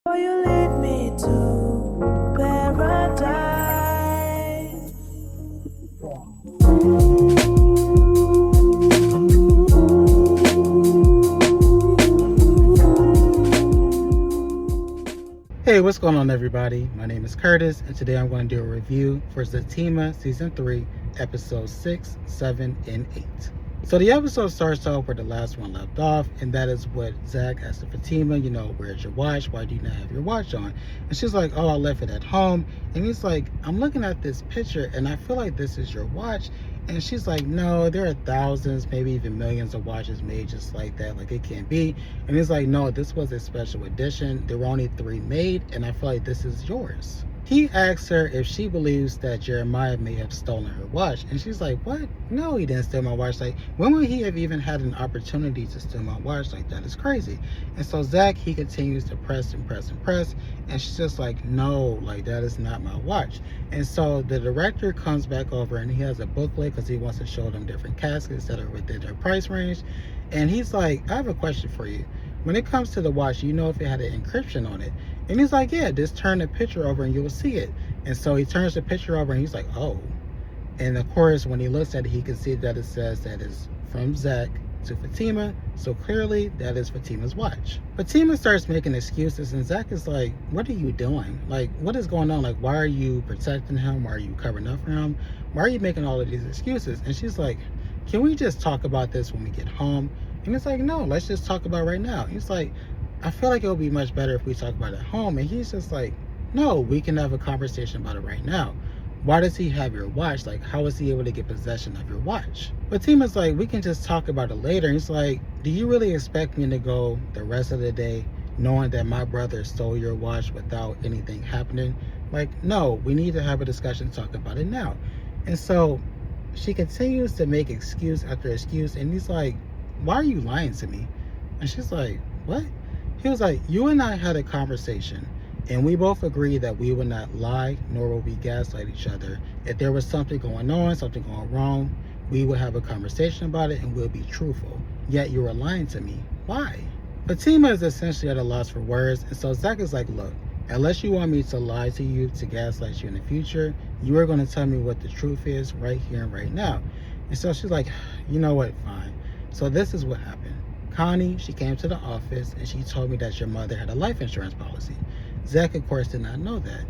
Will you lead me to paradise? Hey, what's going on, everybody? My name is Curtis, and today I'm going to do a review for Zatima Season 3, Episodes 6, 7, and 8. So the episode starts off where the last one left off, and that is what Zach asked Fatima, where's your watch? Why do you not have your watch on? And she's like, oh, I left it at home. And he's like, I'm looking at this picture, and I feel like this is your watch. And she's like, no, there are thousands, maybe even millions of watches made just like that. Like, it can't be. And he's like, no, this was a special edition. There were only 3 made, and I feel like this is yours. He asks her if she believes that Jeremiah may have stolen her watch. And she's like, what? No, he didn't steal my watch. Like, when would he have even had an opportunity to steal my watch? Like, that is crazy. And so Zach, he continues to press and press and press. And she's just like, no, like, that is not my watch. And so the director comes back over and he has a booklet because he wants to show them different caskets that are within their price range. And he's like, I have a question for you. When it comes to the watch, you know if it had an encryption on it? And he's like, yeah, just turn the picture over and you will see it. And so he turns the picture over and he's like, oh. And of course, when he looks at it, he can see that it says that it's from Zach to Fatima. So clearly that is Fatima's watch. Fatima starts making excuses and Zach is like, what are you doing? Like, what is going on? Like, why are you protecting him? Why are you covering up for him? Why are you making all of these excuses? And she's like, can we just talk about this when we get home? And it's like, no, let's just talk about it right now. He's like, I feel like it would be much better if we talk about it at home. And he's just like, no, we can have a conversation about it right now. Why does he have your watch? Like, how is he able to get possession of your watch? But Tima's like, we can just talk about it later. And he's like, do you really expect me to go the rest of the day knowing that my brother stole your watch without anything happening? Like, no, we need to have a discussion, talk about it now. And so she continues to make excuse after excuse. And he's like, why are you lying to me? And she's like, what? He was like, you and I had a conversation and we both agreed that we would not lie nor will we gaslight each other. If there was something going on, something going wrong, we would have a conversation about it and we'll be truthful. Yet you were lying to me. Why? Fatima is essentially at a loss for words. And so Zach is like, look, unless you want me to lie to you, to gaslight you in the future, you are going to tell me what the truth is right here and right now. And so she's like, you know what? Fine. So this is what happened. Connie, she came to the office and she told me that your mother had a life insurance policy. Zach, of course, did not know that.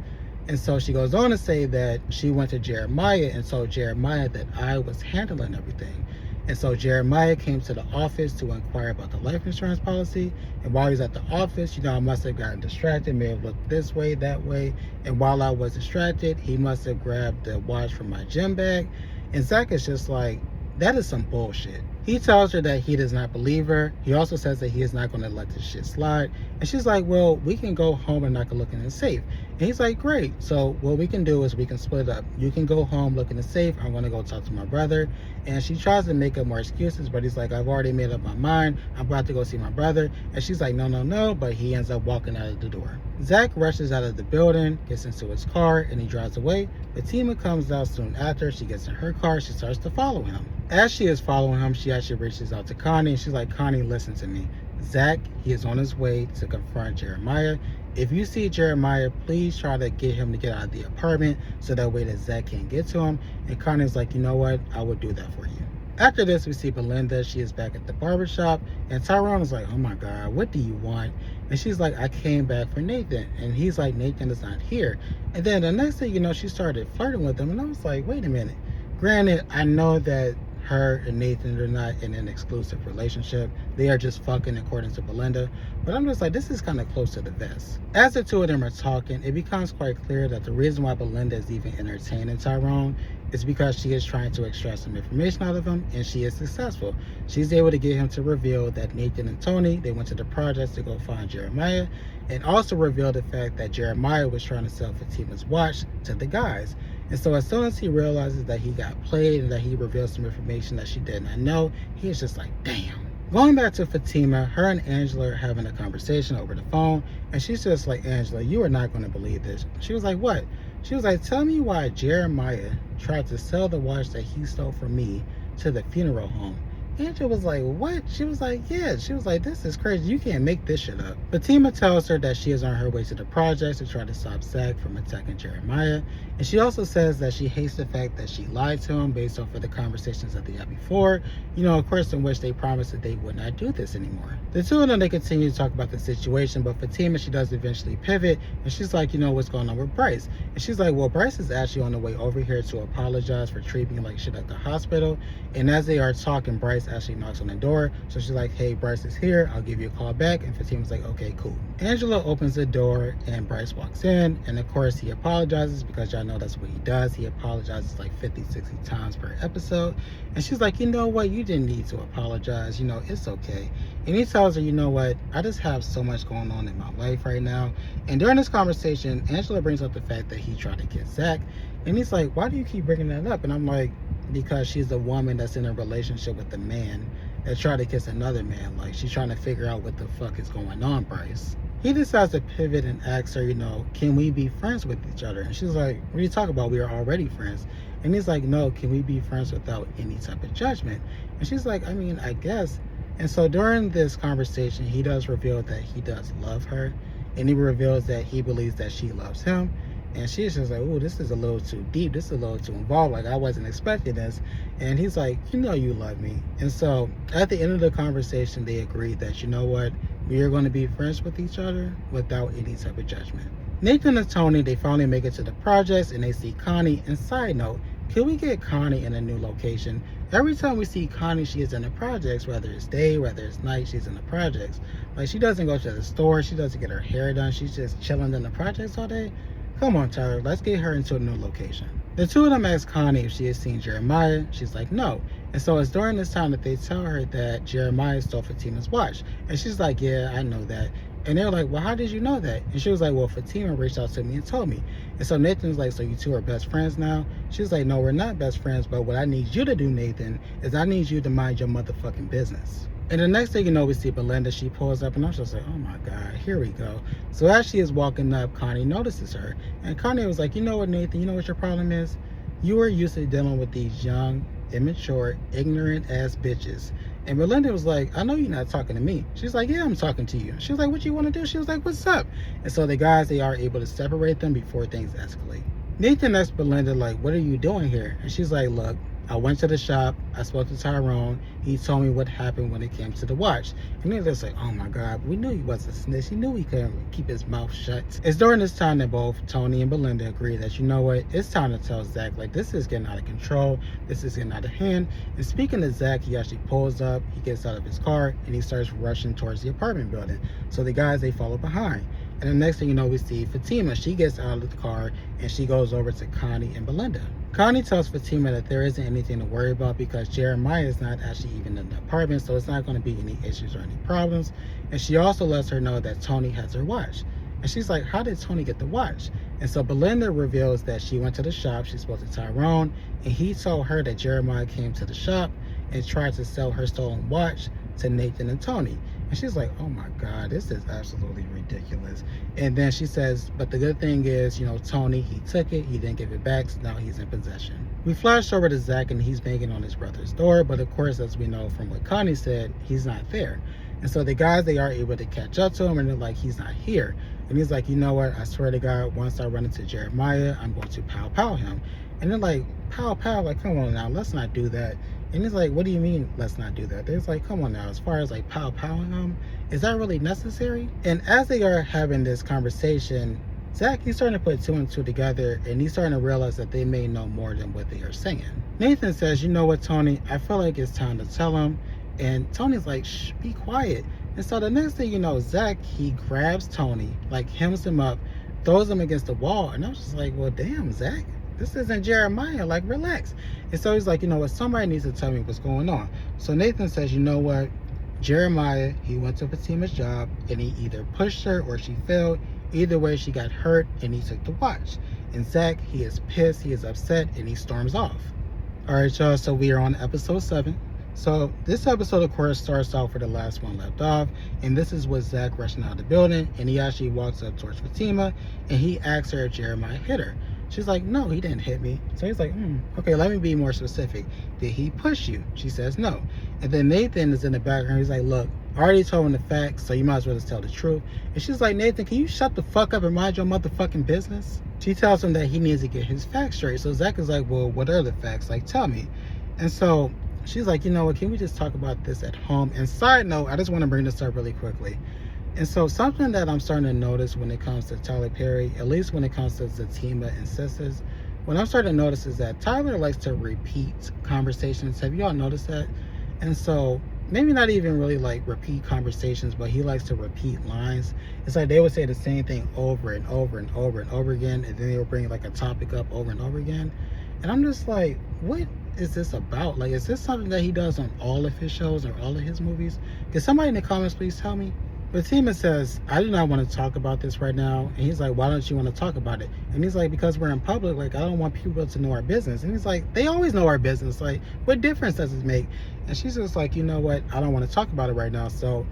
And so she goes on to say that she went to Jeremiah and told Jeremiah that I was handling everything. And so Jeremiah came to the office to inquire about the life insurance policy. And while he's at the office, I must have gotten distracted, may have looked this way, that way. And while I was distracted, he must have grabbed the watch from my gym bag. And Zach is just like, that is some bullshit. He tells her that he does not believe her. He also says that he is not going to let this shit slide. And she's like, well, we can go home and not go look in the safe. And he's like, great. So what we can do is we can split up. You can go home, look in the safe. I'm going to go talk to my brother. And she tries to make up more excuses, but he's like, I've already made up my mind. I'm about to go see my brother. And she's like, no, no, no. But he ends up walking out of the door. Zach rushes out of the building, gets into his car, and he drives away. Fatima comes out soon after. She gets in her car. She starts to follow him. As she is following him, she actually reaches out to Connie. And she's like, Connie, listen to me. Zach, he is on his way to confront Jeremiah. If you see Jeremiah, please try to get him to get out of the apartment so that way that Zach can't get to him. And Connie's like, you know what? I would do that for you. After this, we see Belinda. She is back at the barbershop. And Tyrone is like, oh my God, what do you want? And she's like, I came back for Nathan. And he's like, Nathan is not here. And then the next thing you know, she started flirting with him. And I was like, wait a minute. Granted, I know that her and Nathan are not in an exclusive relationship. They are just fucking according to Belinda. But I'm just like, this is kind of close to the vest. As the two of them are talking, it becomes quite clear that the reason why Belinda is even entertaining Tyrone is because she is trying to extract some information out of him, and she is successful. She's able to get him to reveal that Nathan and Tony, they went to the projects to go find Jeremiah, and also reveal the fact that Jeremiah was trying to sell Fatima's watch to the guys. And so as soon as he realizes that he got played and that he revealed some information that she did not know, he is just like, damn. Going back to Fatima, her and Angela are having a conversation over the phone, and she's just like, Angela, you are not going to believe this. She was like, what? She was like, tell me why Jeremiah tried to sell the watch that he stole from me to the funeral home. Angela was like, what? She was like, yeah. She was like, this is crazy. You can't make this shit up. Fatima tells her that she is on her way to the projects to try to stop Zach from attacking Jeremiah. And she also says that she hates the fact that she lied to him based off of the conversations that they had before. Of course, in which they promised that they would not do this anymore. The two of them, they continue to talk about the situation, but Fatima, she does eventually pivot, and she's like, what's going on with Bryce? And she's like, well, Bryce is actually on the way over here to apologize for treating me like shit at the hospital. And as they are talking, Bryce actually knocks on the door. So she's like, hey, Bryce is here. I'll give you a call back. And Fatima's like, okay, cool. Angela opens the door and Bryce walks in. And of course, he apologizes because y'all know that's what he does. He apologizes like 50, 60 times per episode. And she's like, you know what? You didn't need to apologize. It's okay. And he tells her, you know what? I just have so much going on in my life right now. And during this conversation, Angela brings up the fact that he tried to kiss Zach. And he's like, why do you keep bringing that up? And I'm like, because she's a woman that's in a relationship with a man that tried to kiss another man. Like, she's trying to figure out what the fuck is going on, Bryce. He decides to pivot and asks her, can we be friends with each other? And she's like, what are you talking about? We are already friends. And he's like, no, can we be friends without any type of judgment? And she's like, I mean, I guess. And so during this conversation, he does reveal that he does love her. And he reveals that he believes that she loves him. And she's just like, oh, this is a little too deep. This is a little too involved. Like, I wasn't expecting this. And he's like, you love me. And so at the end of the conversation, they agreed that, what? We are going to be friends with each other without any type of judgment. Nathan and Tony, they finally make it to the projects and they see Connie. And side note, can we get Connie in a new location? Every time we see Connie, she is in the projects, whether it's day, whether it's night, she's in the projects. Like, she doesn't go to the store. She doesn't get her hair done. She's just chilling in the projects all day. Come on, Tyler, let's get her into a new location. The two of them ask Connie if she has seen Jeremiah. She's like, no. And so it's during this time that they tell her that Jeremiah stole Fatima's watch. And she's like, yeah, I know that. And they're like, well, how did you know that? And she was like, well, Fatima reached out to me and told me. And so Nathan's like, so you two are best friends now? She's like, no, we're not best friends, but what I need you to do, Nathan, is I need you to mind your motherfucking business. And the next thing you know, we see Belinda. She pulls up, and I'm just like, oh my God, here we go. So as she is walking up, Connie notices her. And Connie was like, you know what, Nathan, you know what your problem is? You are used to dealing with these young, immature, ignorant ass bitches. And Belinda was like, I know you're not talking to me. She's like, yeah, I'm talking to you. She was like, what you want to do? She was like, what's up? And so the guys, they are able to separate them before things escalate. Nathan asked Belinda, like, what are you doing here? And she's like, look, I went to the shop. I spoke to Tyrone. He told me what happened when it came to the watch. And they're just like, oh my God, we knew he was a snitch. He knew he couldn't keep his mouth shut. It's during this time that both Tony and Belinda agree that, you know what, it's time to tell Zach, like, this is getting out of control. This is getting out of hand. And speaking of Zach, he actually pulls up, he gets out of his car, and he starts rushing towards the apartment building. So the guys, they follow behind. And the next thing you know, we see Fatima. She gets out of the car and she goes over to Connie and Belinda. Connie tells Fatima that there isn't anything to worry about because Jeremiah is not actually even in the apartment, so it's not going to be any issues or any problems. And she also lets her know that Tony has her watch. And she's like, how did Tony get the watch? And so Belinda reveals that she went to the shop. She spoke to Tyrone, and he told her that Jeremiah came to the shop and tried to sell her stolen watch to Nathan and Tony. And she's like, oh my God, this is absolutely ridiculous. And then she says, but the good thing is, Tony, he took it, he didn't give it back, so now he's in possession. We flash over to Zach, and he's banging on his brother's door, but of course, as we know from what Connie said, he's not there. And so the guys, they are able to catch up to him, and they're like, he's not here. And he's like, you know what, I swear to God, once I run into Jeremiah, I'm going to pow him. And they're like, pow, like, come on now, let's not do that. And he's like, what do you mean, let's not do that? They're like, come on now, as far as like powing him, is that really necessary? And as they are having this conversation, Zach, he's starting to put two and two together, and he's starting to realize that they may know more than what they are saying. Nathan says, you know what, Tony, I feel like it's time to tell him. And Tony's like, shh, be quiet. And so the next thing you know, Zach, he grabs Tony, like hems him up, throws him against the wall. And I was just like, well, damn, Zach, this isn't Jeremiah, like, relax. And so he's like, you know what, somebody needs to tell me what's going on. So Nathan says, you know what, Jeremiah, he went to Fatima's job, and he either pushed her or she fell. Either way, she got hurt, and he took the watch. And Zach, he is pissed, he is upset, and he storms off. All right, y'all, so we are on episode 7. So this episode, of course, starts off where the last one left off, and this is with Zach rushing out of the building, and he actually walks up towards Fatima, and he asks her if Jeremiah hit her. She's like, no, he didn't hit me. So he's like, okay, let me be more specific. Did he push you? She says no. And then Nathan is in the background. He's like, look, I already told him the facts, so you might as well just tell the truth. And she's like, Nathan, can you shut the fuck up and mind your motherfucking business? She tells him that he needs to get his facts straight. So Zach is like, well, what are the facts? Like, tell me. And so she's like, you know what, can we just talk about this at home? And side note, I just want to bring this up really quickly. And so something that I'm starting to notice when it comes to Tyler Perry, at least when it comes to Zatima and Sisters, what I'm starting to notice is that Tyler likes to repeat conversations. Have you all noticed that? And so maybe not even really like repeat conversations, but he likes to repeat lines. It's like they would say the same thing over and over and over and over again, and then they would bring like a topic up over and over again. And I'm just like, what is this about? Like, is this something that he does on all of his shows or all of his movies? Can somebody in the comments please tell me? Fatima says, I do not want to talk about this right now. And he's like, why don't you want to talk about it? And he's like, because we're in public, like, I don't want people to know our business. And he's like, they always know our business. Like, what difference does it make? And she's just like, you know what? I don't want to talk about it right now. So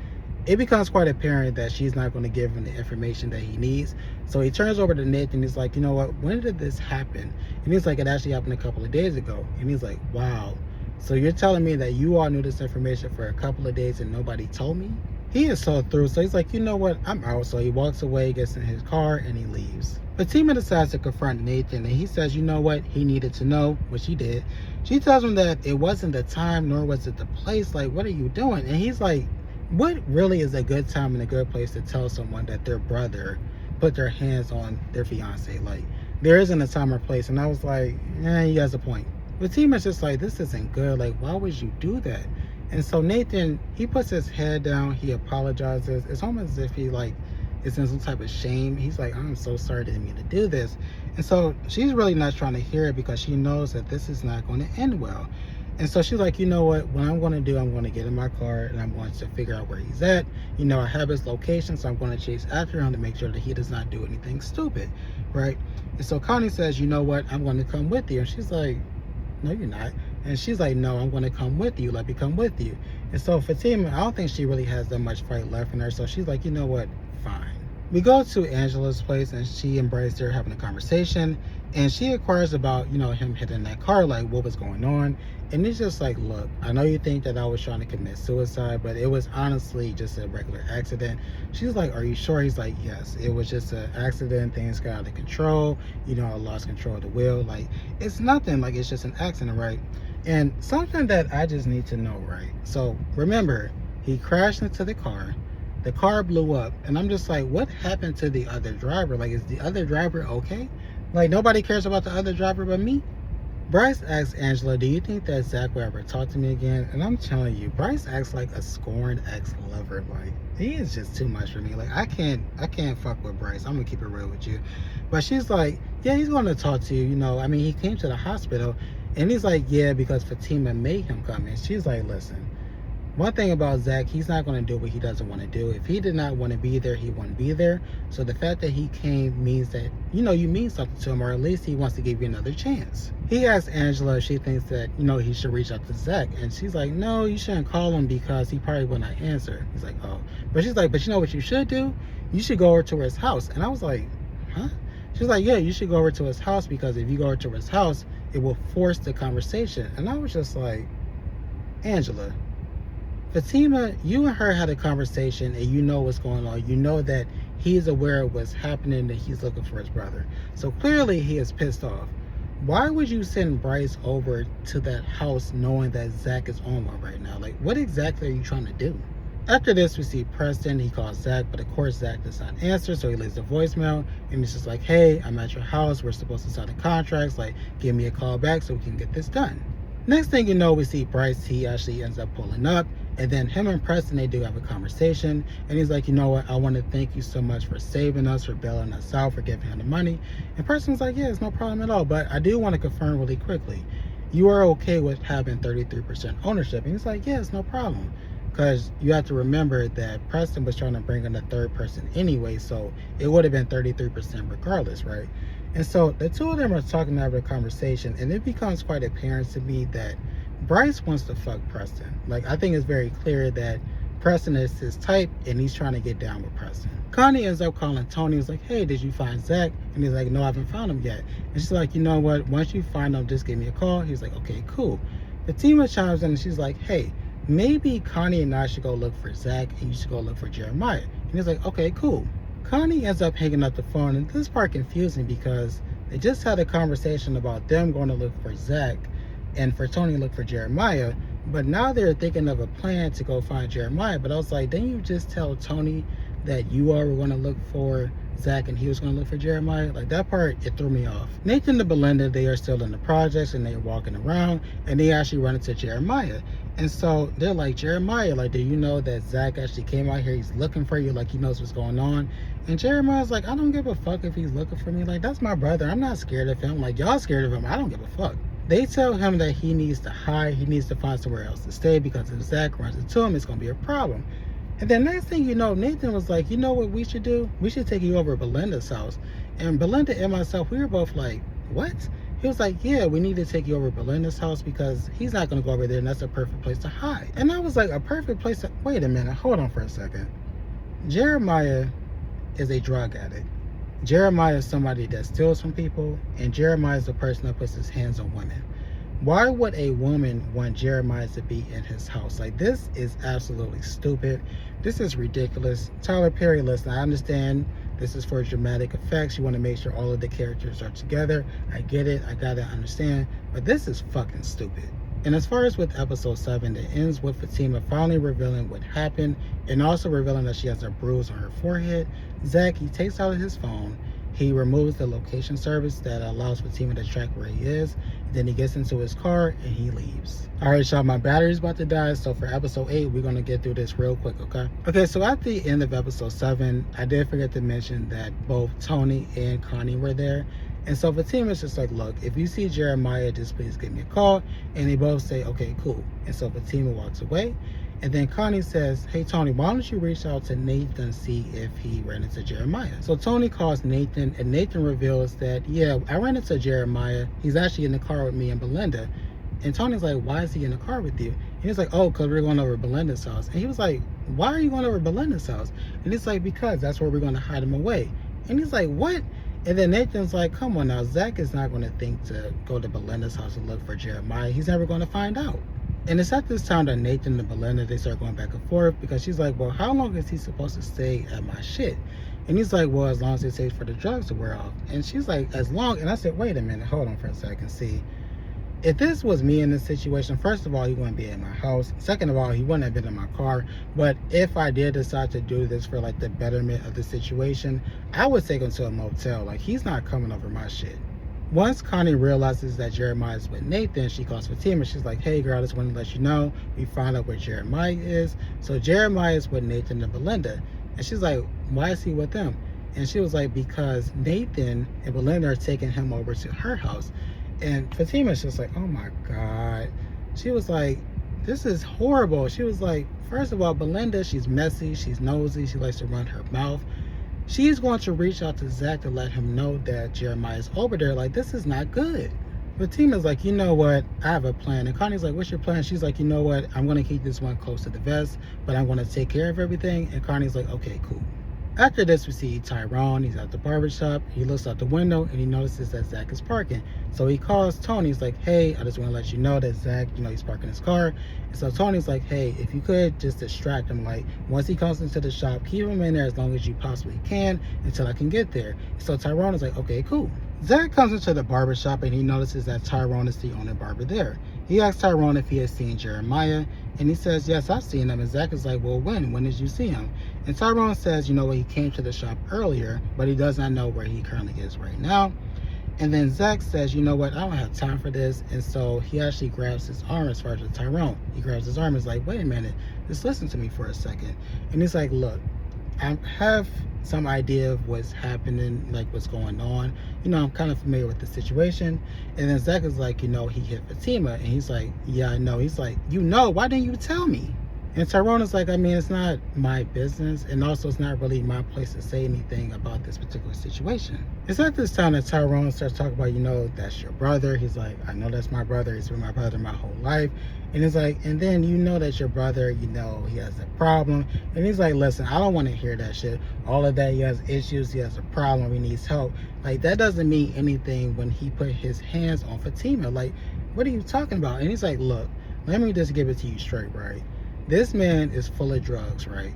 it becomes quite apparent that she's not going to give him the information that he needs. So he turns over to Nathan. He's like, you know what? When did this happen? And he's like, it actually happened a couple of days ago. And he's like, wow. So you're telling me that you all knew this information for a couple of days and nobody told me? He is so through, so he's like, you know what, I'm out. So he walks away, gets in his car, and he leaves. Fatima decides to confront Nathan, and he says, you know what, he needed to know, which he did. She tells him that it wasn't the time, nor was it the place. Like, what are you doing? And he's like, what really is a good time and a good place to tell someone that their brother put their hands on their fiance? Like, there isn't a time or place. And I was like, he has a point. Fatima's just like, this isn't good. Like, why would you do that? And so Nathan, he puts his head down, he apologizes. It's almost as if he like is in some type of shame. He's like, I'm so sorry, I didn't mean to do this. And so she's really not trying to hear it because she knows that this is not going to end well. And so she's like, you know what I'm going to do, I'm going to get in my car and I'm going to figure out where he's at. You know, I have his location, so I'm going to chase after him to make sure that he does not do anything stupid, right? And so Connie says, you know what, I'm going to come with you. And she's like, no, you're not. And she's like, no, I'm going to come with you. Let me come with you. And so Fatima, I don't think she really has that much fight left in her. So she's like, you know what? Fine. We go to Angela's place and she and Bryce, they're having a conversation. And she inquires about, you know, him hitting that car, like what was going on. And he's just like, look, I know you think that I was trying to commit suicide, but it was honestly just a regular accident. She's like, are you sure? He's like, yes, it was just an accident. Things got out of control. You know, I lost control of the wheel. Like, it's nothing. Like, it's just an accident, right? And something that I just need to know, right? So remember, he crashed into the car blew up, and I'm just like, what happened to the other driver? Like, is the other driver okay? Like, nobody cares about the other driver but me? Bryce asks Angela, do you think that Zach will ever talk to me again? And I'm telling you, Bryce acts like a scorned ex-lover. Like, he is just too much for me. Like, I can't fuck with Bryce. I'm gonna keep it real with you. But she's like, yeah, he's gonna talk to you. You know, I mean, he came to the hospital. And he's like, yeah, because Fatima made him come. And she's like, listen, one thing about Zach, he's not going to do what he doesn't want to do. If he did not want to be there, he wouldn't be there. So the fact that he came means that, you know, you mean something to him, or at least he wants to give you another chance. He asks Angela if she thinks that, you know, he should reach out to Zach. And she's like, no, you shouldn't call him because he probably will not answer. He's like, oh. But she's like, but you know what you should do? You should go over to his house. And I was like, huh? She's like, yeah, you should go over to his house because if you go over to his house, it will force the conversation. And I was just like, Angela, Fatima, you and her had a conversation and you know what's going on. You know that he's aware of what's happening, that he's looking for his brother. So clearly he is pissed off. Why would you send Bryce over to that house knowing that Zach is on one right now? Like, what exactly are you trying to do? After this, we see Preston. He calls Zach, but of course Zach does not answer, so he leaves a voicemail, and he's just like, hey, I'm at your house. We're supposed to sign the contracts. Like, give me a call back so we can get this done. Next thing you know, we see Bryce. He actually ends up pulling up, and then him and Preston, they do have a conversation, and he's like, you know what? I want to thank you so much for saving us, for bailing us out, for giving him the money. And Preston's like, yeah, it's no problem at all, but I do want to confirm really quickly. You are okay with having 33% ownership? And he's like, yeah, it's no problem. Because you have to remember that Preston was trying to bring in a third person anyway, so it would have been 33% regardless, right? And so the two of them are talking over the conversation, and it becomes quite apparent to me that Bryce wants to fuck Preston. Like, I think it's very clear that Preston is his type, and he's trying to get down with Preston. Connie ends up calling Tony. He's like, hey, did you find Zach? And he's like, no, I haven't found him yet. And she's like, you know what? Once you find him, just give me a call. He's like, okay, cool. Fatima chimes in and she's like, hey, maybe Connie and I should go look for Zach and you should go look for Jeremiah. And he's like, okay, cool. Connie ends up hanging up the phone, and this part confused me because they just had a conversation about them going to look for Zach and for Tony to look for Jeremiah, but now they're thinking of a plan to go find Jeremiah. But I was like, didn't you just tell Tony that you all were going to look for Zach and he was going to look for Jeremiah? Like, that part, it threw me off. Nathan and Belinda, they are still in the projects and they're walking around, and they actually run into Jeremiah. And so they're like, Jeremiah, like, do you know that Zach actually came out here? He's looking for you, like he knows what's going on. And Jeremiah's like, I don't give a fuck if he's looking for me. Like, that's my brother. I'm not scared of him. Like, y'all scared of him. I don't give a fuck. They tell him that he needs to hide. He needs to find somewhere else to stay because if Zach runs into him, it's going to be a problem. And then next thing you know, Nathan was like, you know what we should do? We should take you over to Belinda's house. And Belinda and myself, we were both like, what? He was like, yeah, we need to take you over to Belinda's house because he's not going to go over there and that's a perfect place to hide. And I was like, a perfect place to... Wait a minute, hold on for a second. Jeremiah is a drug addict. Jeremiah is somebody that steals from people, and Jeremiah is the person that puts his hands on women. Why would a woman want Jeremiah to be in his house? Like, this is absolutely stupid. This is ridiculous. Tyler Perry, listen, I understand this is for dramatic effects. You want to make sure all of the characters are together. I get it. I gotta understand. But this is fucking stupid. And as far as with episode 7, it ends with Fatima finally revealing what happened and also revealing that she has a bruise on her forehead. Zach, he takes out his phone. He removes the location service that allows Fatima to track where he is. Then he gets into his car and he leaves. All right, y'all, my battery's about to die. So for episode 8, we're going to get through this real quick, okay? Okay, so at the end of episode 7, I did forget to mention that both Tony and Connie were there. And so Fatima's just like, look, if you see Jeremiah, just please give me a call. And they both say, okay, cool. And so Fatima walks away. And then Connie says, hey, Tony, why don't you reach out to Nathan, see if he ran into Jeremiah? So Tony calls Nathan, and Nathan reveals that, yeah, I ran into Jeremiah. He's actually in the car with me and Belinda. And Tony's like, why is he in the car with you? And he's like, oh, because we're going over to Belinda's house. And he was like, why are you going over to Belinda's house? And he's like, because that's where we're going to hide him away. And he's like, what? And then Nathan's like, come on now, Zach is not going to think to go to Belinda's house and look for Jeremiah. He's never going to find out. And it's at this time that Nathan and Belinda, they start going back and forth because she's like, well, how long is he supposed to stay at my shit? And he's like, well, as long as it takes for the drugs to wear off. And she's like, as long, and I said, wait a minute, hold on for a second, see. If this was me in this situation, first of all, he wouldn't be in my house. Second of all, he wouldn't have been in my car. But if I did decide to do this for like the betterment of the situation, I would take him to a motel. Like, he's not coming over my shit. Once Connie realizes that Jeremiah is with Nathan, she calls Fatima. She's like, hey girl, I just want to let you know we found out where Jeremiah is. So Jeremiah is with Nathan and Belinda. And she's like, why is he with them? And she was like, because Nathan and Belinda are taking him over to her house. And Fatima's just like, oh my God. She was like, this is horrible. She was like, first of all, Belinda, she's messy, she's nosy, she likes to run her mouth. She's going to reach out to Zach to let him know that Jeremiah's over there. Like, this is not good. Fatima's like, you know what? I have a plan. And Connie's like, what's your plan? She's like, you know what? I'm going to keep this one close to the vest, but I'm going to take care of everything. And Connie's like, okay, cool. After this, we see Tyrone. He's at the barbershop. He looks out the window and he notices that Zach is parking. So he calls Tony. He's like, hey, I just want to let you know that Zach, he's parking his car. And so Tony's like, hey, if you could just distract him, like once he comes into the shop, keep him in there as long as you possibly can until I can get there. So Tyrone is like, okay, cool. Zach comes into the barbershop and he notices that Tyrone is the only barber there. He asks Tyrone if he has seen Jeremiah, and he says, yes, I've seen him. And Zach is like, well, when? When did you see him? And Tyrone says, you know what, he came to the shop earlier, but he does not know where he currently is right now. And then Zach says, you know what, I don't have time for this. And so he actually grabs his arm as far as Tyrone. He grabs his arm and is like, wait a minute, just listen to me for a second. And he's like, look, I have some idea of what's happening, like what's going on. I'm kind of familiar with the situation. And then Zach is like, he hit Fatima. And he's like, yeah, I know. He's like, why didn't you tell me? And Tyrone is like, I mean, it's not my business, and also it's not really my place to say anything about this particular situation. It's at this time that Tyrone starts talking about, that's your brother. He's like, I know that's my brother. He's been my brother my whole life. And he's like, and then that your brother, he has a problem. And he's like, listen, I don't want to hear that shit. All of that, he has issues, he has a problem, he needs help. Like, that doesn't mean anything when he put his hands on Fatima. Like, what are you talking about? And he's like, look, let me just give it to you straight, right? This man is full of drugs, right?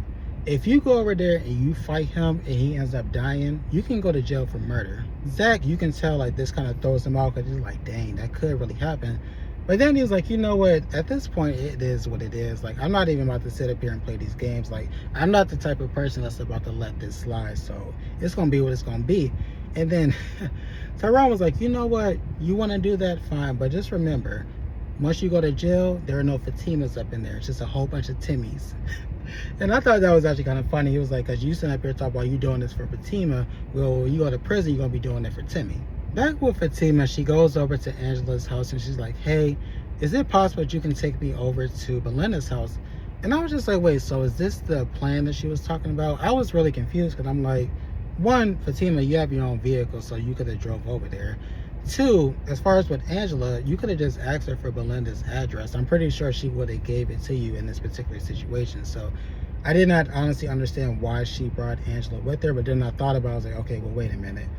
If you go over there and you fight him and he ends up dying, you can go to jail for murder. Zach, you can tell, like, this kind of throws him out because he's like, dang, that could really happen. But then he's like, you know what? At this point, it is what it is. Like, I'm not even about to sit up here and play these games. Like, I'm not the type of person that's about to let this slide. So it's going to be what it's going to be. And then Tyrone was like, you know what? You want to do that? Fine. But just remember, once you go to jail, there are no Fatimas up in there. It's just a whole bunch of Timmys. And I thought that was actually kind of funny. He was like, because you sitting up here talking about you doing this for Fatima. Well, when you go to prison, you're going to be doing it for Timmy. Back with Fatima, she goes over to Angela's house and she's like, hey, is it possible that you can take me over to Belinda's house? And I was just like, wait, so is this the plan that she was talking about? I was really confused because I'm like, one, Fatima, you have your own vehicle, so you could have drove over there. Two, as far as with Angela, you could have just asked her for Belinda's address. I'm pretty sure she would have gave it to you in this particular situation. So I did not honestly understand why she brought Angela with her, but then I thought about it. I was like, okay, well, wait a minute.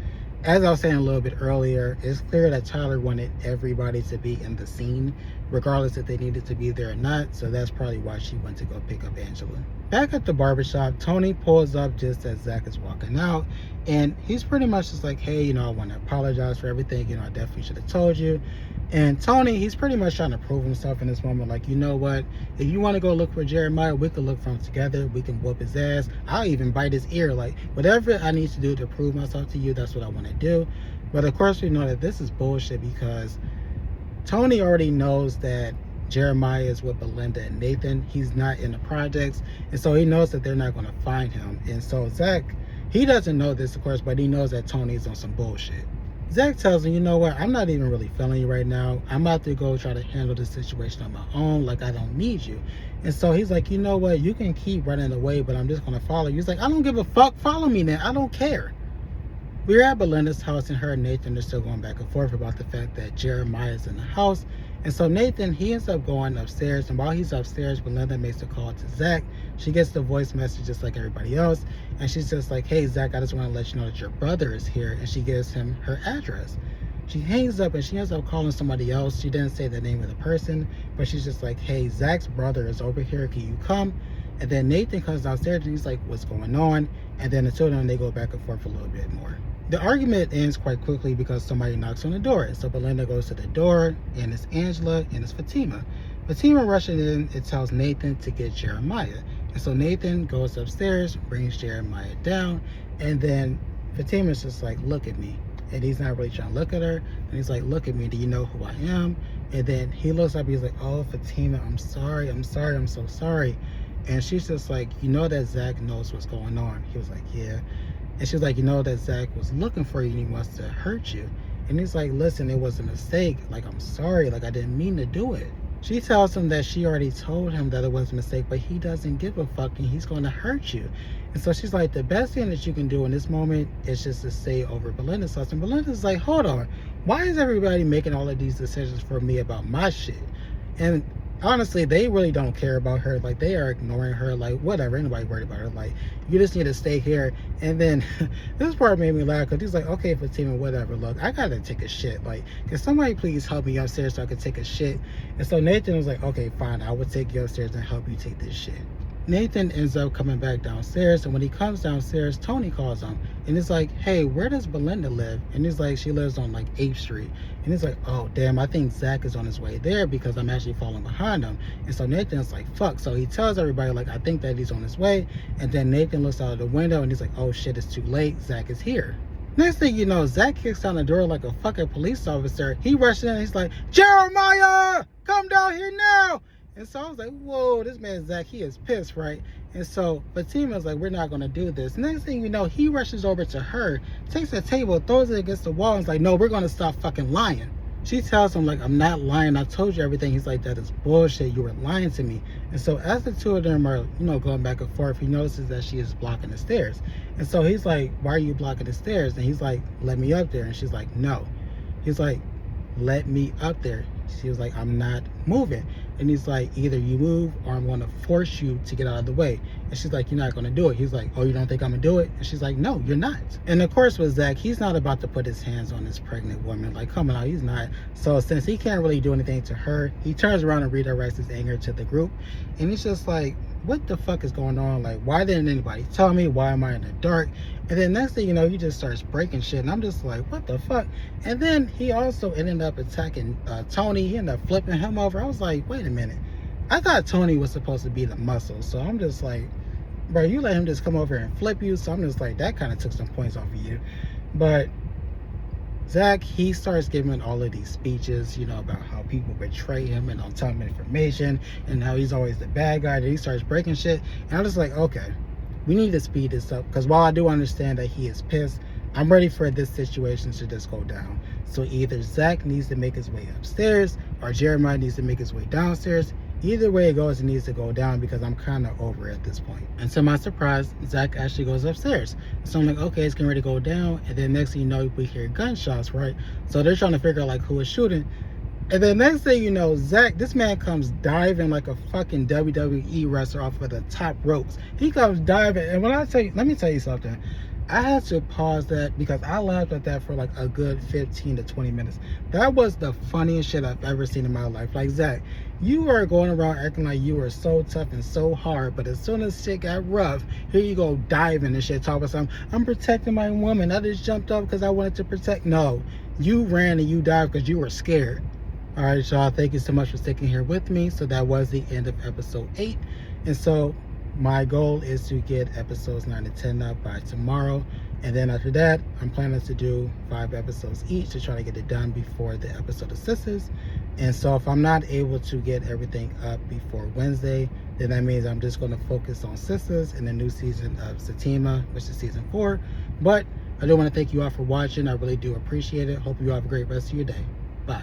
As I was saying a little bit earlier, it's clear that Tyler wanted everybody to be in the scene, regardless if they needed to be there or not. So that's probably why she went to go pick up Angela. Back at the barbershop, Tony pulls up just as Zach is walking out. And he's pretty much just like, hey, I want to apologize for everything. I definitely should have told you. And Tony, he's pretty much trying to prove himself in this moment. Like, you know what? If you want to go look for Jeremiah, we can look for him together. We can whoop his ass. I'll even bite his ear. Like, whatever I need to do to prove myself to you, that's what I want to do. But of course, we know that this is bullshit because Tony already knows that Jeremiah is with Belinda and Nathan. He's not in the projects. And so he knows that they're not going to find him. And so Zach, he doesn't know this, of course, but he knows that Tony's on some bullshit. Zach tells him, you know what, I'm not even really feeling you right now. I'm about to go try to handle this situation on my own. Like, I don't need you. And so he's like, you know what, you can keep running away, but I'm just going to follow you. He's like, I don't give a fuck. Follow me then. I don't care. We're at Belinda's house, and her and Nathan are still going back and forth about the fact that Jeremiah's in the house. And so Nathan, he ends up going upstairs, and while he's upstairs, Belinda makes a call to Zach. She gets the voice message just like everybody else, and she's just like, hey, Zach, I just want to let you know that your brother is here, and she gives him her address. She hangs up, and she ends up calling somebody else. She didn't say the name of the person, but she's just like, hey, Zach's brother is over here. Can you come? And then Nathan comes downstairs, and he's like, what's going on? And then the two of them, they go back and forth a little bit more. The argument ends quite quickly because somebody knocks on the door. So Belinda goes to the door, and it's Angela, and it's Fatima. Fatima rushes in and tells Nathan to get Jeremiah. And so Nathan goes upstairs, brings Jeremiah down, and then Fatima's just like, look at me. And he's not really trying to look at her. And he's like, look at me. Do you know who I am? And then he looks up, he's like, oh, Fatima, I'm sorry, I'm so sorry. And she's just like, you know that Zach knows what's going on. He was like, yeah. And she's like, you know that Zach was looking for you and he wants to hurt you. And he's like, listen, it was a mistake. Like, I'm sorry. Like, I didn't mean to do it. She tells him that she already told him that it was a mistake, but he doesn't give a fuck and he's going to hurt you. And so she's like, the best thing that you can do in this moment is just to stay over Belinda's house. And Belinda's like, hold on. Why is everybody making all of these decisions for me about my shit? And honestly, they really don't care about her. Like, they are ignoring her. Like, whatever, anybody worried about her. Like, you just need to stay here. And then this part made me laugh because he's like, okay, Fatima, whatever, look, I gotta take a shit. Like, can somebody please help me upstairs so I can take a shit? And so Nathan was like, okay, fine, I will take you upstairs and help you take this shit. Nathan ends up coming back downstairs, and when he comes downstairs, Tony calls him and he's like, hey, where does Belinda live? And he's like, she lives on like 8th Street. And he's like, oh damn, I think Zach is on his way there because I'm actually following behind him. And so Nathan's like, fuck. So he tells everybody, like, I think that he's on his way. And then Nathan looks out of the window and he's like, oh shit, it's too late, Zach is here. Next thing you know, Zach kicks down the door like a fucking police officer. He rushes in and he's like, Jeremiah, come down here now. And so I was like, whoa, this man Zach, he is pissed, right? And so Fatima's like, we're not going to do this. Next thing you know, he rushes over to her, takes the table, throws it against the wall, and is like, no, we're going to stop fucking lying. She tells him, like, I'm not lying, I told you everything. He's like, that is bullshit, you were lying to me. And so as the two of them are, going back and forth, he notices that she is blocking the stairs. And so he's like, why are you blocking the stairs? And he's like, let me up there. And she's like, no. He's like, let me up there. She was like, I'm not moving. And he's like, either you move or I'm going to force you to get out of the way. And she's like, you're not going to do it. He's like, oh, you don't think I'm going to do it? And she's like, no, you're not. And of course with Zach, he's not about to put his hands on this pregnant woman. Like, come on, he's not. So since he can't really do anything to her, he turns around and redirects his anger to the group. And he's just like, what the fuck is going on? Like, why didn't anybody tell me? Why am I in the dark? And then next thing you know, he just starts breaking shit. And I'm just like, what the fuck? And then he also ended up attacking Tony. He ended up flipping him over. I was like, wait a minute. I thought Tony was supposed to be the muscle. So I'm just like, bro, you let him just come over and flip you. So I'm just like, that kind of took some points off of you. But Zach, he starts giving all of these speeches, about how people betray him and don't tell him information and how he's always the bad guy. That he starts breaking shit. And I'm just like, okay, we need to speed this up. Because while I do understand that he is pissed, I'm ready for this situation to just go down. So either Zach needs to make his way upstairs or Jeremiah needs to make his way downstairs. Either way it goes, it needs to go down because I'm kind of over it at this point. And to my surprise, Zach actually goes upstairs. So I'm like, okay, it's getting ready to go down. And then next thing you know, we hear gunshots, right? So they're trying to figure out like who is shooting. And then next thing you know, Zach, this man comes diving like a fucking WWE wrestler off of the top ropes. He comes diving. And when I tell you, let me tell you something. I had to pause that because I laughed at that for like a good 15 to 20 minutes. That was the funniest shit I've ever seen in my life. Like, Zach, you are going around acting like you were so tough and so hard, but as soon as shit got rough, here you go diving and shit, talking about something. I'm protecting my woman. I just jumped up because I wanted to protect. No, you ran and you dived because you were scared. All right, y'all, thank you so much for sticking here with me. So that was the end of episode 8. And so my goal is to get episodes 9 to 10 up by tomorrow. And then after that, I'm planning to do 5 episodes each to try to get it done before the episode of Sisters. And so if I'm not able to get everything up before Wednesday, then that means I'm just going to focus on Sisters in the new season of Zatima, which is season 4. But I do want to thank you all for watching. I really do appreciate it. Hope you all have a great rest of your day. Bye.